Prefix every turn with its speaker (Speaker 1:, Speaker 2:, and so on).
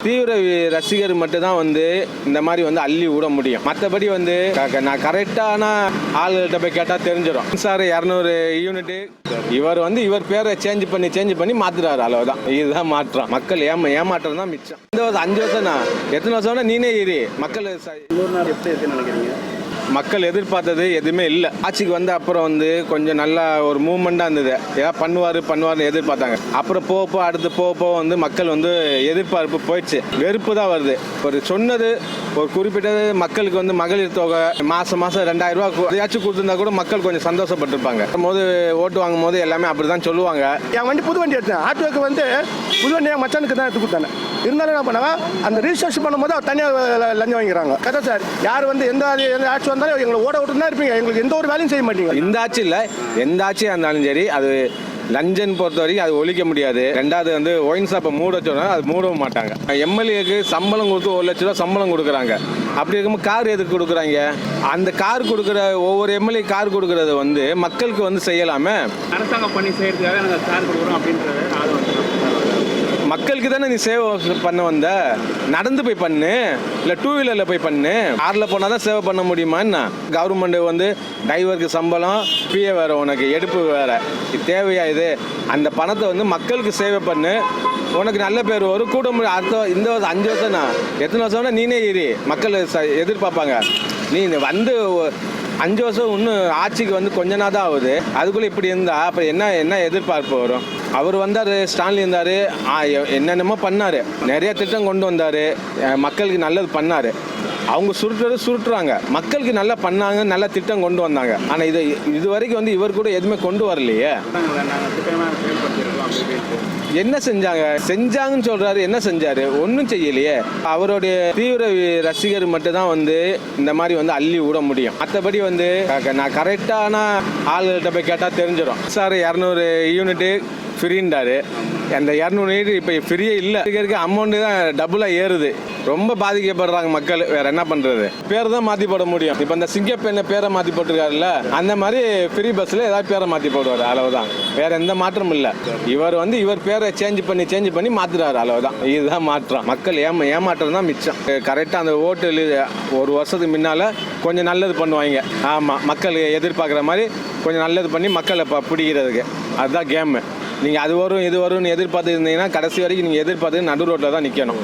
Speaker 1: தீவிர ரசிகர் மட்டும் தான் இந்த மாதிரி அள்ளி விட முடியும். மற்றபடி நான் கரெக்டான ஆளுகிட்ட போய் கேட்டால் தெரிஞ்சிடும். சார் 200 யூனிட் இவர் பேரை சேஞ்ச் பண்ணி மாத்துறாரு. அளவுதான், இதுதான் மாற்றம். மக்கள் ஏமாற்றம் தான் மிச்சம். இந்த 5 வருஷம்னா எத்தனை வருஷம்னா நீனே இரு. மக்கள் எதிர்பார்த்தது எதுவுமே இல்லை. ஆட்சிக்கு வந்த அப்புறம் கொஞ்சம் நல்லா ஒரு மூவ்மெண்ட்டாக இருந்தது. ஏதாவது பண்ணுவார்னு எதிர்பார்த்தாங்க. அப்புறம் அடுத்து போக மக்கள் எதிர்பார்ப்பு போயிடுச்சு. வெறுப்பு தான் வருது. ஒரு சொன்னது ஒரு குறிப்பிட்டது மக்களுக்கு மகளிர் தொகை மாதம் 2000 ரூபா எதாச்சும் கொடுத்துருந்தா கூட மக்கள் கொஞ்சம் சந்தோஷப்பட்டிருப்பாங்க. ஓட்டு வாங்கும் போது எல்லாமே அப்படி தான் சொல்லுவாங்க.
Speaker 2: என் வண்டி புது வண்டி எடுத்தேன். ஆட்டோவுக்கு புது வண்டியாக மச்சானுக்கு தான் எடுத்து கொடுத்தாங்க. இருந்தாலும் என்ன பண்ணாங்க, அந்த ரிஜிஸ்ட்ரேஷன் பண்ணும்போது அவர் தனியாக லஞ்சம் வாங்கிறாங்க. கதை சார், யார் எந்த ஆட்சி வந்தாலும் எங்களை ஓட விட்டு தான் இருப்பீங்க. எங்களுக்கு எந்த ஒரு வேலையும் செய்ய மாட்டீங்க.
Speaker 1: இந்த ஆட்சி இல்லை, எந்த ஆட்சியாக இருந்தாலும் சரி, அது லஞ்சன் பொறுத்த வரைக்கும் அது ஒழிக்க முடியாது. ரெண்டாவது ஒயின் ஷாப்பை மூட சொன்னா அது மூடவும் மாட்டாங்க. எம்எல்ஏக்கு சம்பளம் கொடுத்து 1 லட்ச ரூபா சம்பளம் கொடுக்குறாங்க. அப்படி இருக்கும்போது கார் எதுக்கு கொடுக்குறாங்க? அந்த கார் கொடுக்குற ஒவ்வொரு எம்எல்ஏ கார் கொடுக்கறது மக்களுக்கு செய்யலாமே.
Speaker 3: அரசாங்கம் பண்ணி செய்யறதுக்காக நாங்கள் கார் கொடுக்குறோம் அப்படின்றது
Speaker 1: மக்களுக்கு தானே நீ சேவை பண்ண வந்த. நடந்து போய் பண்ணு, இல்லை 2 வீலரில் போய் பண்ணு. காரில் போனால் தான் சேவை பண்ண முடியுமா என்ன? கவர்மெண்ட் டிரைவருக்கு சம்பளம், பிஏ வேறு, உனக்கு எடுப்பு வேறு. இது தேவையா? இது அந்த பணத்தை மக்களுக்கு சேவை பண்ணு. உனக்கு நல்ல பேர் வரும். கூட அடுத்த இந்த 5 வருஷம்னா எத்தனை வருஷம்னா நீனே இரு. மக்கள் எதிர்பார்ப்பாங்க. நீ 5 வருஷம் இன்னும் ஆட்சிக்கு கொஞ்ச நாள் தான் ஆகுது. அதுக்குள்ளே இப்படி இருந்தா அப்புறம் என்ன எதிர்பார்ப்பு வரும்? அவர் வந்தார், ஸ்டான்லி இருந்தார், என்னென்னமோ பண்ணார், நிறைய திட்டம் கொண்டு வந்தார், மக்களுக்கு நல்லது பண்ணார். அவங்க சுருட்டுறாங்க. மக்களுக்கு நல்லா பண்ணாங்க, நல்ல திட்டம் கொண்டு வந்தாங்க. ஆனால் இது வரைக்கும் இவர் கூட எதுவுமே கொண்டு வரலையே. என்ன செஞ்சாங்கன்னு சொல்றாரு. என்ன செஞ்சாரு? ஒன்றும் செய்யலையே. அவருடைய தீவிர ரசிகர் மட்டும் தான் இந்த மாதிரி அள்ளி விட முடியும். மற்றபடி நான் கரெக்டான ஆளுகிட்ட போய் கேட்டால் தெரிஞ்சிடும். சார் 200 யூனிட் ஃப்ரீன்றாரு. அந்த 200 யூனிட் இப்போ ஃப்ரீயே இல்லை. இருக்க அமௌண்ட்டு தான் டபுளாக ஏறுது. ரொம்ப பாதிக்கப்படுறாங்க மக்கள். வேற என்ன பண்றது? பேர் தான் மாற்றி போட முடியும். இப்போ இந்த சிங்கப்பெண்ணை பேரை மாற்றி போட்டிருக்காருல்ல, அந்த மாதிரி ஃப்ரீ பஸ்ஸில் ஏதாவது பேரை மாற்றி போடுவார். அளவுதான், வேற எந்த மாற்றமும் இல்லை. இவர் பேரை சேஞ்ச் பண்ணி மாத்துறாரு. அளவுதான், இதுதான் மாற்றம். மக்கள் ஏமாற்றம் தான் மிச்சம். கரெக்டாக அந்த ஓட்டு 1 வருஷத்துக்கு முன்னால் கொஞ்சம் நல்லது பண்ணுவாங்க. ஆமாம், மக்கள் எதிர்பார்க்குற மாதிரி கொஞ்சம் நல்லது பண்ணி மக்களை பிடிக்கிறதுக்கு. அதுதான் கேமு. நீங்கள் அது வரும் இது வரும்னு எதிர்பார்த்து இருந்தீங்கன்னா கடைசி வரைக்கும் நீங்கள் எதிர்பார்த்து நடு ரோட்டில் தான் நிற்கணும்.